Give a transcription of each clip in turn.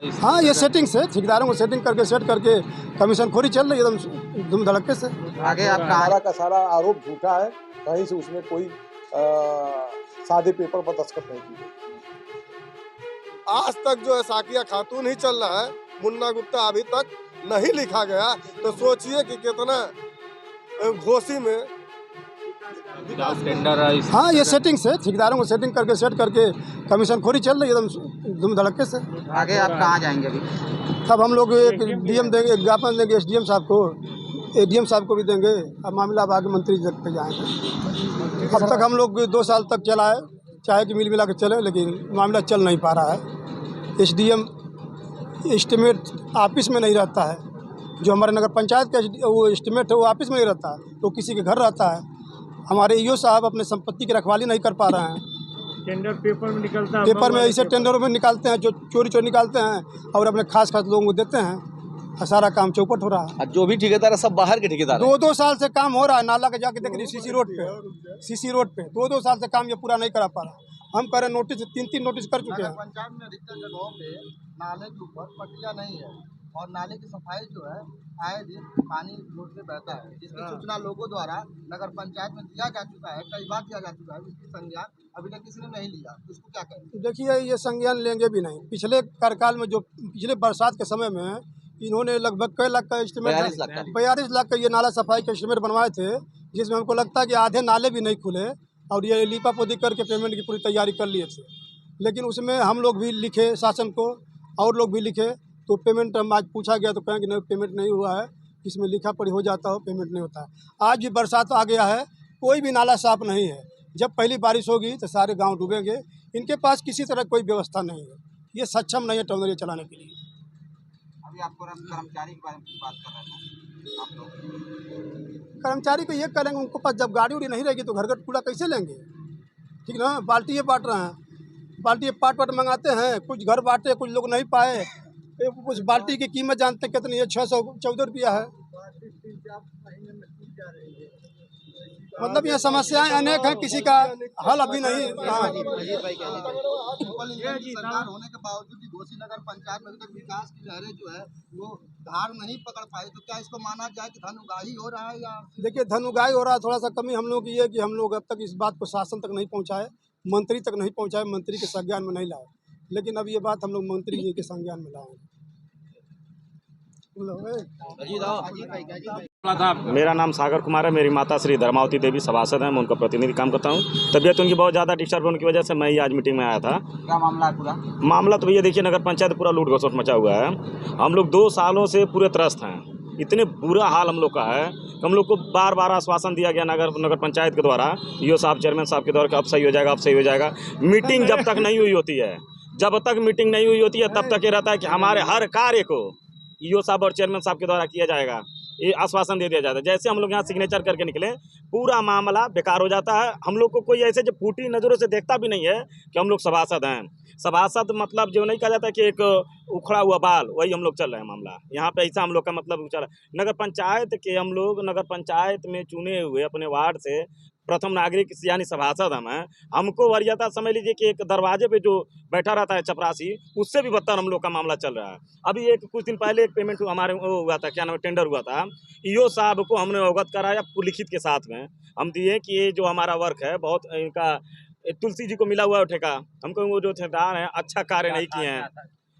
हाँ, ये सेटिंग से ठेकेदारों को सेटिंग करके सेट करके कमीशन खोरी चल रही है एकदम धूम धड़क्के से। आगे आपका सारा का सारा आरोप झूठा है। कहीं से उसमें कोई सादे पेपर पर दस्तखत नहीं की गई। आज तक जो है साकिया खातून ही चल रहा है, मुन्ना गुप्ता अभी तक नहीं लिखा गया। तो सोचिए कि कितना घोषी में टेंडर। हाँ, ये सेटिंग से ठेकेदारों को सेटिंग करके सेट करके कमीशन खोरी चल रही है एकदम धूम धड़क्के से। आगे आप कहाँ जाएंगे अभी? तब हम लोग एक डीएम देंगे, एक ज्ञापन देंगे एसडीएम साहब को, एडीएम साहब को भी देंगे। अब मामला अब आगे मंत्री तक पे जाएंगे। अब तक हम लोग 2 साल तक चला है, चाहे कि मिला के चले, लेकिन मामला चल नहीं पा रहा है। एसडीएम एस्टीमेट ऑफिस में नहीं रहता है। जो हमारे नगर पंचायत का वो एस्टीमेट है वो ऑफिस में नहीं रहता है, तो किसी के घर रहता है। हमारे ईओ साहब अपने संपत्ति की रखवाली नहीं कर पा रहे हैं। टेंडर पेपर में निकलता है, पेपर में ऐसे टेंडरों में निकालते हैं जो चोरी निकालते हैं और अपने खास लोगों को देते हैं। सारा काम चौपट हो रहा है। जो भी ठेकेदार है सब बाहर के ठेकेदार हैं। 2-2 साल से काम हो रहा है। नाला का जाके देख रही सीसी रोड पे 2-2 साल से काम ये पूरा नहीं करा पा रहा। हम कह रहे नोटिस 3-3 नोटिस कर चुके हैं। पंचायत में अधिकतर जगहों पे नाले के ऊपर पट्टियां नहीं है और नाले की सफाई जो है आए दिन पानी रोड पे बहता है, जिसकी सूचना लोगों द्वारा नगर पंचायत में दिया जा चुका है, कई बार दिया जा चुका है, जिसकी संज्ञान अभी तक किसी ने नहीं लिया। इसको क्या कहें? देखिए, ये संज्ञान लेंगे भी नहीं। पिछले कार्यकाल में जो पिछले बरसात के समय में इन्होंने लगभग कई लाख का एस्टीमेट 42 लाख का ये नाला सफाई का एस्टीमेट बनवाए थे, जिसमें हमको लगता है कि आधे नाले भी नहीं खुले और ये लीपा पोती करके पेमेंट की पूरी तैयारी कर लिए थे। लेकिन उसमें हम लोग भी लिखे शासन को और लोग भी लिखे, तो पेमेंट हम आज पूछा गया तो कहें कि नहीं पेमेंट नहीं हुआ है, इसमें लिखा पढ़ी हो जाता हो, पेमेंट नहीं होता है। आज भी बरसात आ गया है, कोई भी नाला साफ नहीं है। जब पहली बारिश होगी तो सारे गांव डूबेंगे। इनके पास किसी तरह कोई व्यवस्था नहीं है, ये सक्षम नहीं है टोनरी चलाने के लिए। अभी आपको कर्मचारी के बारे में बात कर रहे हैं आप लोग। कर्मचारी को ये करेंगे, उनको पास जब गाड़ी उड़ी नहीं रहेगी तो घर कूड़ा कैसे लेंगे? ठीक ना, बाल्टी ये बांट रहे हैं, बाल्टी पाट मंगाते हैं, कुछ घर बांटे, कुछ लोग नहीं पाए। उस बाल्टी की कीमत जानते कितनी है? 614 रुपया है। मतलब ये समस्याएं अनेक हैं, किसी का हल अभी नहीं। सरकार होने के बावजूद भी घोसी नगर पंचायत में अभी तक विकास की लहरें जो है वो धार नहीं पकड़ पाई, तो क्या इसको माना जाए कि धनुगाही हो रहा है? या देखिए, धनुगाही हो रहा है। थोड़ा सा कमी हम लोग की है कि हम लोग अब तक इस बात को शासन तक नहीं पहुंचाए, मंत्री तक नहीं पहुंचाए, मंत्री के संज्ञान में नहीं लाए। लेकिन अब ये बात हम लोग मंत्री जी के संज्ञान में लाएंगे। मेरा नाम सागर कुमार है। मेरी माता श्री धर्मावती देवी सभासद हैं, मैं उनका प्रतिनिधि काम करता हूं। तबीयत उनकी बहुत ज़्यादा डिस्टर्ब होने की वजह से मैं ही आज मीटिंग में आया था। क्या मामला है पूरा? मामला तो भैया देखिए, नगर पंचायत पूरा लूट घसोट मचा हुआ है। हम लोग 2 सालों से पूरे त्रस्त हैं। इतने बुरा हाल हम लोग का है, हम लोग को बार बार आश्वासन दिया गया नगर पंचायत के द्वारा, ईओ साहब चेयरमैन साहब के द्वारा, अब सही हो जाएगा, अब सही हो जाएगा। मीटिंग जब तक नहीं हुई होती है, जब तक मीटिंग नहीं हुई होती है तब तक ये रहता है कि हमारे हर कार्य को ईओ साहब और चेयरमैन साहब के द्वारा किया जाएगा, ये आश्वासन दे दिया जाता है। जैसे हम लोग यहाँ सिग्नेचर करके निकले, पूरा मामला बेकार हो जाता है। हम लोग को कोई ऐसे जो फूटी नज़रों से देखता भी नहीं है कि हम लोग सभासद हैं। सभासद मतलब जो नहीं कहा जाता कि एक उखड़ा हुआ बाल, वही हम लोग चल रहे हैं मामला यहाँ पे। ऐसा हम लोग का मतलब चल रहा है। नगर पंचायत के हम लोग नगर पंचायत में चुने हुए अपने वार्ड से प्रथम नागरिक यानी सभासद हम हैं। हमको वरीयता समझ लीजिए कि एक दरवाजे पे जो बैठा रहता है चपरासी, उससे भी बदतर हम लोग का मामला चल रहा है। अभी कुछ दिन पहले एक पेमेंट हमारे वो हुआ था, क्या नाम है, टेंडर हुआ था। ईओ साहब को हमने अवगत कराया लिखित के साथ में। हम दिए कि ये जो हमारा वर्क है बहुत इनका तुलसी जी को मिला हुआ है ठेका। हमको वो जो ठेकेदार हैं अच्छा कार्य नहीं किए हैं।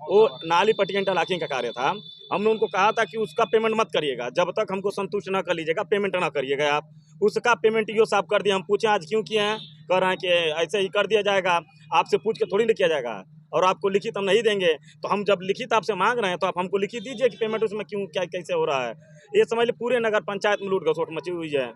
वो नाली पट्टी इंटरलॉकिंग का कार्य था। हमने उनको कहा था कि उसका पेमेंट मत करिएगा, जब तक हमको संतुष्ट ना कर लीजिएगा पेमेंट ना करिएगा आप। उसका पेमेंट ईओ साहब कर दिया। हम पूछे आज क्यों किए हैं, कह रहे हैं कि ऐसे ही कर दिया जाएगा, आपसे पूछ के थोड़ी ना किया जाएगा और आपको लिखित हम नहीं देंगे। तो हम जब लिखित आपसे मांग रहे हैं तो आप हमको लिखित दीजिए कि पेमेंट उसमें क्यों क्या कैसे हो रहा है। ये समझ लीजिए पूरे नगर पंचायत में लूट घसोट मची हुई है।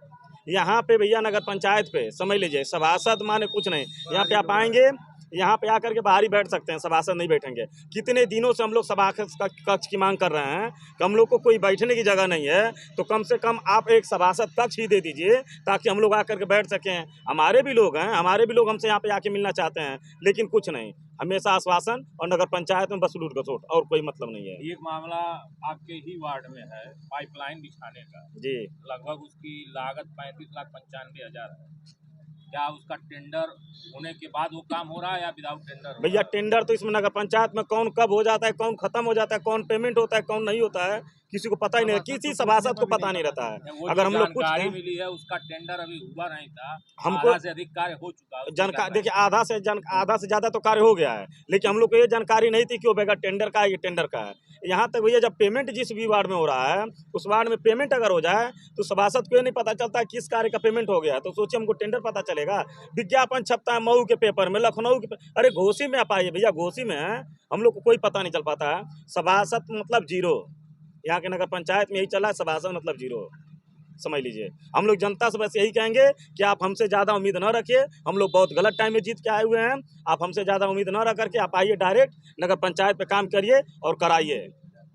यहाँ पे भैया नगर पंचायत पे समझ लीजिए सभासद माने कुछ नहीं। यहाँ पे आप आएंगे, यहाँ पे आकर के बाहर ही बैठ सकते हैं, सभासद नहीं बैठेंगे। कितने दिनों से हम लोग सभा कक्ष की मांग कर रहे हैं कि हम लोग को कोई बैठने की जगह नहीं है, तो कम से कम आप एक सभासद कक्ष ही दे दीजिए ताकि हम लोग आकर के बैठ सकें। हमारे भी लोग हैं, हमारे भी लोग हमसे यहाँ पे आके मिलना चाहते हैं, लेकिन कुछ नहीं, हमेशा आश्वासन और नगर पंचायत में बस लूट घसोट और कोई मतलब नहीं है। एक मामला आपके ही वार्ड में है, पाइपलाइन बिछाने का। जी, लगभग उसकी लागत 35,95,000 है। क्या उसका टेंडर होने के बाद वो काम हो रहा है या विदाउट टेंडर? भैया टेंडर तो इसमें नगर पंचायत में कौन कब हो जाता है, कौन खत्म हो जाता है, कौन पेमेंट होता है, कौन नहीं होता है, किसी को पता ही नहीं, किसी सभासद को पता नहीं रहता है। वो अगर हम लोग कुछ जानकारी मिली है उसका टेंडर अभी हुआ नहीं था, हमको आधा से अधिक कार्य हो चुका है। जानकारी देखिए, आधा से ज़्यादा तो कार्य हो गया है, लेकिन हम लोग को ये जानकारी नहीं थी कि वो बेगा टेंडर का है, ये टेंडर का है। यहाँ तक भैया जब पेमेंट जिस भी वार्ड में हो रहा है उस वार्ड में पेमेंट अगर हो जाए तो सभासद को ये नहीं पता चलता किस कार्य का पेमेंट हो गया है, तो सोचिए हमको टेंडर पता चलेगा। विज्ञापन छपता है मऊ के पेपर में, लखनऊ के अरे घोसी में आप आइए भैया, घोसी में हम लोग को कोई पता नहीं चल पाता है। सभासद मतलब जीरो, यहाँ के नगर पंचायत में यही चला है, सभासद मतलब जीरो, समझ लीजिए। हम लोग जनता से बस यही कहेंगे कि आप हमसे ज़्यादा उम्मीद न रखिए, हम लोग बहुत गलत टाइम में जीत के आए हुए हैं। आप हमसे ज़्यादा उम्मीद न रख करके आप आइए, डायरेक्ट नगर पंचायत पे काम करिए और कराइए।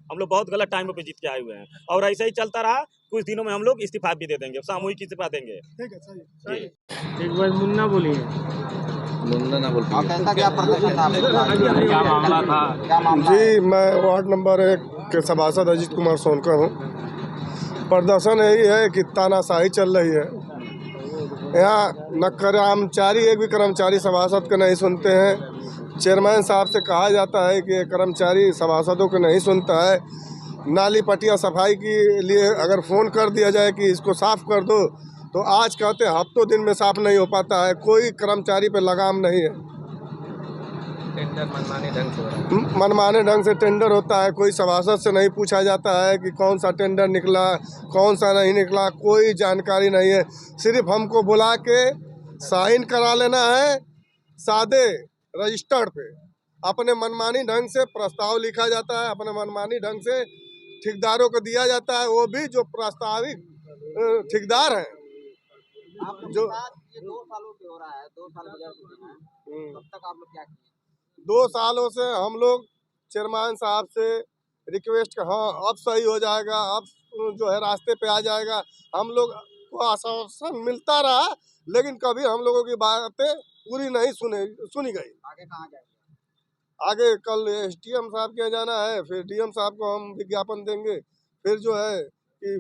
हम लोग बहुत गलत टाइम पे जीत के आए हुए हैं और ऐसा ही चलता रहा, कुछ दिनों में हम लोग इस्तीफा भी दे देंगे, सामूहिक इस्तीफा देंगे। ठीक है, सही है। एक बार मुन्ना बोलिए। मुन्ना ना बोल और कैसा क्या प्रदर्शन था? क्या मामला था? क्या मामला है? जी, मैं वार्ड नंबर 1 के सभासद अजीत कुमार सोनकर हूँ। प्रदर्शन यही है कि तानाशाही चल रही है यहाँ। न कर्मचारी, एक भी कर्मचारी सभासद को नहीं सुनते हैं। चेयरमैन साहब से कहा जाता है कि कर्मचारी सभासदों को नहीं सुनता है। नाली पटिया सफाई के लिए अगर फ़ोन कर दिया जाए कि इसको साफ़ कर दो, तो आज कहते हैं हफ्तों दिन में साफ़ नहीं हो पाता है। कोई कर्मचारी पे लगाम नहीं है। टेंडर मनमाने ढंग से हो रहा है। मनमाने ढंग से टेंडर होता है। कोई सभासद से नहीं पूछा जाता है कि कौन सा टेंडर निकला, कौन सा नहीं निकला, कोई जानकारी नहीं है। सिर्फ हमको बुला के साइन करा लेना है सादे रजिस्टर्ड पे। अपने मनमानी ढंग से प्रस्ताव लिखा जाता है, अपने मनमानी ढंग से ठेकेदारों को दिया जाता है, वो भी जो प्रस्तावित ठेकेदार हैं। जो ये 2 सालों से हो रहा है, 2 साल गुजर चुके हैं, तब तक आप लोग क्या किए? 2 सालों से हम लोग चेयरमैन साहब से रिक्वेस्ट हाँ अब सही हो जाएगा, अब जो है रास्ते पे आ जाएगा। हम लोग को आश्वासन मिलता रहा, लेकिन कभी हम लोगों की बातें पूरी नहीं सुनी गई। आगे कहाँ जाएंगे? आगे कल SDM साहब के यहाँ जाना है, फिर DM साहब को हम विज्ञापन देंगे, फिर जो है कि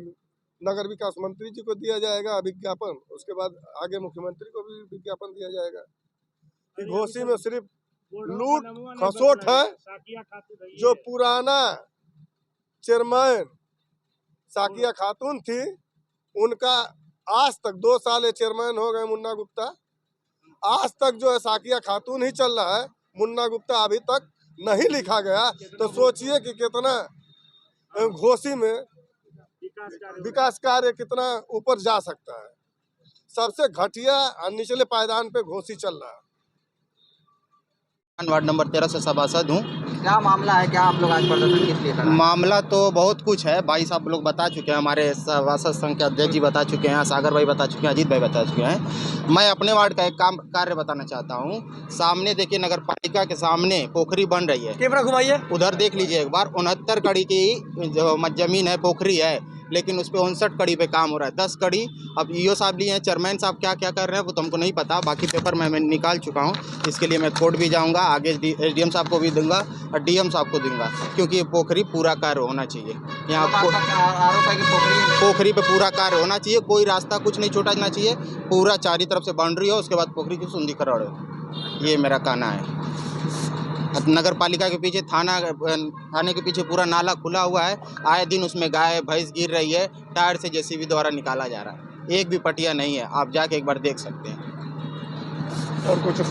नगर विकास मंत्री जी को दिया जाएगा विज्ञापन, उसके बाद आगे मुख्यमंत्री को भी विज्ञापन दिया जाएगा कि घोसी में सिर्फ लूट खसोट है। जो पुराना चेयरमैन साकिया खातून थी, उनका आज तक 2 साल चेयरमैन हो गए मुन्ना गुप्ता, आज तक जो है साकिया खातून ही चल रहा है। मुन्ना गुप्ता अभी तक नहीं लिखा गया, तो सोचिए कि कितना घोसी में विकास कार्य कितना ऊपर जा सकता है। सबसे घटिया निचले पायदान पे घोसी चल रहा है। वार्ड नंबर 13 से सभासद हूँ। क्या मामला है? क्या आप लोग आज प्रदर्शन किस लिए कर रहे हैं? मामला तो बहुत कुछ है, भाई साहब लोग बता चुके हैं, हमारे सभासद संघ के अध्यक्ष जी बता चुके हैं, सागर भाई बता चुके हैं, अजीत भाई बता चुके हैं। मैं अपने वार्ड का एक कार्य बताना चाहता हूँ। सामने देखिए, नगर पालिका के सामने पोखरी बन रही है, कैमरा घुमाइए, उधर देख लीजिए एक बार। 69 कड़ी की जो जमीन है, पोखरी है, लेकिन उस पर 59 कड़ी पे काम हो रहा है, 10 कड़ी। अब EO साहब लिए हैं, चेयरमैन साहब क्या क्या कर रहे हैं वो तो हमको नहीं पता, बाकी पेपर मैं निकाल चुका हूँ। इसके लिए मैं कोर्ट भी जाऊँगा, आगे SDM साहब को भी दूंगा और DM साहब को दूंगा, क्योंकि ये पोखरी पूरा कार्य होना चाहिए। यहाँ आरोप है कि पोखरी पे पूरा कार्य होना चाहिए, कोई रास्ता कुछ नहीं छोड़ना चाहिए, पूरा चारों तरफ से बाउंड्री हो, उसके बाद पोखरी की सुंदरीकरण हो। ये मेरा कहना है। नगर पालिका के पीछे थाने के पीछे पूरा नाला खुला हुआ है, आए दिन उसमें गाय भैंस गिर रही है, टायर से JCB द्वारा निकाला जा रहा है, एक भी पटिया नहीं है, आप जाके एक बार देख सकते हैं। और कुछ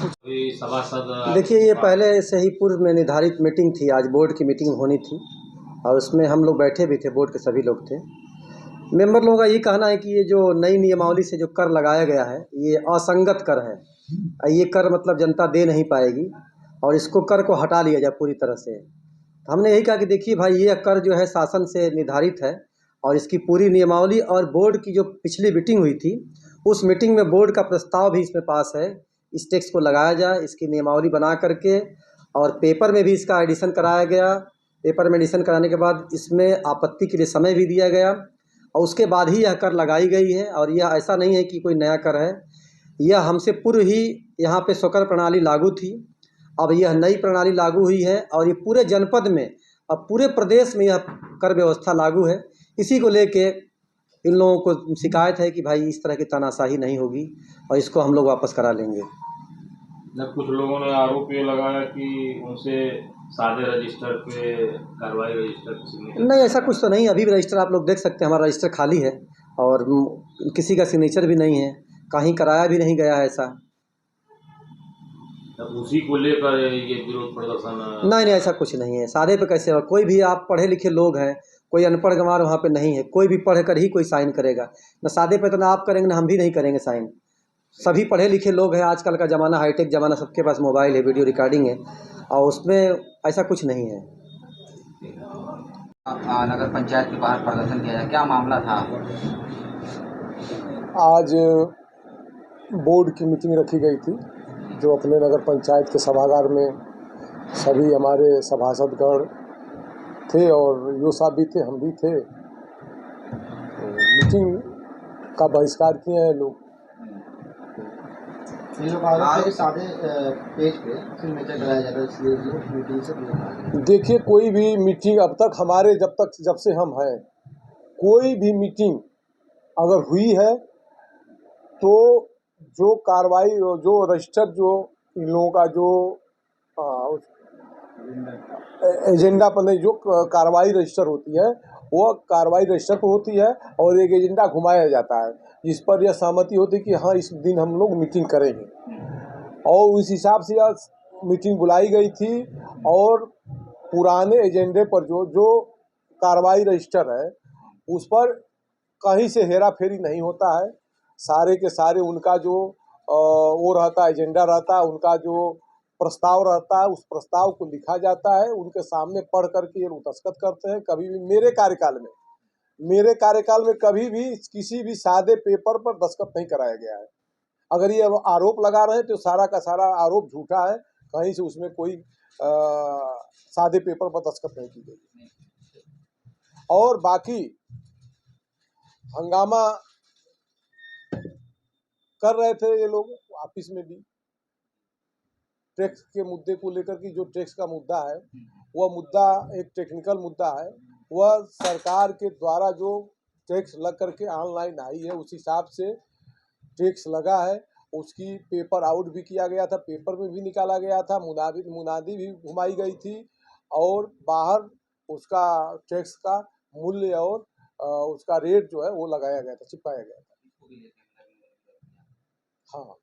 सभासद देखिए, ये पहले से ही पूर्व में निर्धारित मीटिंग थी, आज बोर्ड की मीटिंग होनी थी और उसमें हम लोग बैठे भी थे, बोर्ड के सभी लोग थे। मेंबर लोगों का ये कहना है कि ये जो नई नियमावली से जो कर लगाया गया है, ये असंगत कर है, ये कर मतलब जनता दे नहीं पाएगी और इसको कर को हटा लिया जाए पूरी तरह से। तो हमने यही कहा कि देखिए भाई, ये कर जो है शासन से निर्धारित है और इसकी पूरी नियमावली और बोर्ड की जो पिछली मीटिंग हुई थी, उस मीटिंग में बोर्ड का प्रस्ताव भी इसमें पास है। इस टैक्स को लगाया जाए, इसकी नियमावली बना करके, और पेपर में भी इसका एडिशन कराया गया। पेपर में एडिशन कराने के बाद इसमें आपत्ति के लिए समय भी दिया गया और उसके बाद ही यह कर लगाई गई है। और यह ऐसा नहीं है कि कोई नया कर है, यह हमसे पूर्व ही यहाँ पे स्वकर प्रणाली लागू थी, अब यह नई प्रणाली लागू हुई है और ये पूरे जनपद में, अब पूरे प्रदेश में यह कर व्यवस्था लागू है। इसी को लेके इन लोगों को शिकायत है कि भाई इस तरह की तानाशाही नहीं होगी और इसको हम लोग वापस करा लेंगे। जब कुछ लोगों ने आरोप ये लगाया कि उनसे सादे रजिस्टर पे कार्रवाई रजिस्टर नहीं, ऐसा कुछ तो नहीं। अभी भी रजिस्टर आप लोग देख सकते हैं, हमारा रजिस्टर खाली है और किसी का सिग्नेचर भी नहीं है, कहीं कराया भी नहीं गया है ऐसा। तब उसी को लेकर ये विरोध प्रदर्शन नहीं, ऐसा कुछ नहीं है। सादे पे कैसे होगा? कोई भी आप पढ़े लिखे लोग हैं, कोई अनपढ़ गंवार वहाँ पे नहीं है। कोई भी पढ़ कर ही कोई साइन करेगा। ना सादे पे तो ना आप करेंगे ना हम भी नहीं करेंगे साइन। सभी पढ़े लिखे लोग हैं। आजकल का ज़माना हाईटेक ज़माना, सबके पास मोबाइल है, वीडियो रिकॉर्डिंग है और उसमें ऐसा कुछ नहीं है। नगर पंचायत के बाहर प्रदर्शन किया जाए, क्या मामला था? आज बोर्ड की मीटिंग रखी गई थी जो अपने नगर पंचायत के सभागार में सभी हमारे सभासदगण थे और यो साहब भी थे, हम भी थे। मीटिंग का बहिष्कार किए हैं लोग। ये लोग आरोप है कि सादे पेज पे सिग्नेचर कराया जाता है, इसलिए मीटिंग से देखिए, कोई भी मीटिंग अब तक हमारे जब से हम हैं, कोई भी मीटिंग अगर हुई है तो जो कार्रवाई, जो रजिस्टर, जो इन लोगों का जो एजेंडा पर नहीं, जो कार्रवाई रजिस्टर होती है वो कार्रवाई रजिस्टर पर होती है और एक एजेंडा घुमाया जाता है जिस पर यह सहमति होती है कि हाँ इस दिन हम लोग मीटिंग करेंगे और उस हिसाब से यह मीटिंग बुलाई गई थी। और पुराने एजेंडे पर जो कार्रवाई रजिस्टर है उस पर कहीं से हेरा फेरी नहीं होता है। सारे के सारे उनका जो वो रहता है, एजेंडा रहता है, उनका जो प्रस्ताव रहता है, उस प्रस्ताव को लिखा जाता है, उनके सामने पढ़ करके ये दस्तखत करते हैं। कभी भी मेरे कार्यकाल में कभी भी किसी भी सादे पेपर पर दस्तखत नहीं कराया गया है। अगर ये आरोप लगा रहे हैं तो सारा का सारा आरोप झूठा है। कहीं से उसमें कोई सादे पेपर पर दस्तखत नहीं की गई। और बाकी हंगामा कर रहे थे ये लोग ऑफिस में भी, टैक्स के मुद्दे को लेकर कि जो टैक्स का मुद्दा है वह मुद्दा एक टेक्निकल मुद्दा है। वह सरकार के द्वारा जो टैक्स लग करके ऑनलाइन आई है उस हिसाब से टैक्स लगा है। उसकी पेपर आउट भी किया गया था, पेपर में भी निकाला गया था, मुनादी भी घुमाई गई थी और बाहर उसका टैक्स का मूल्य और उसका रेट जो है वो लगाया गया था, चिपकाया गया था। हाँ।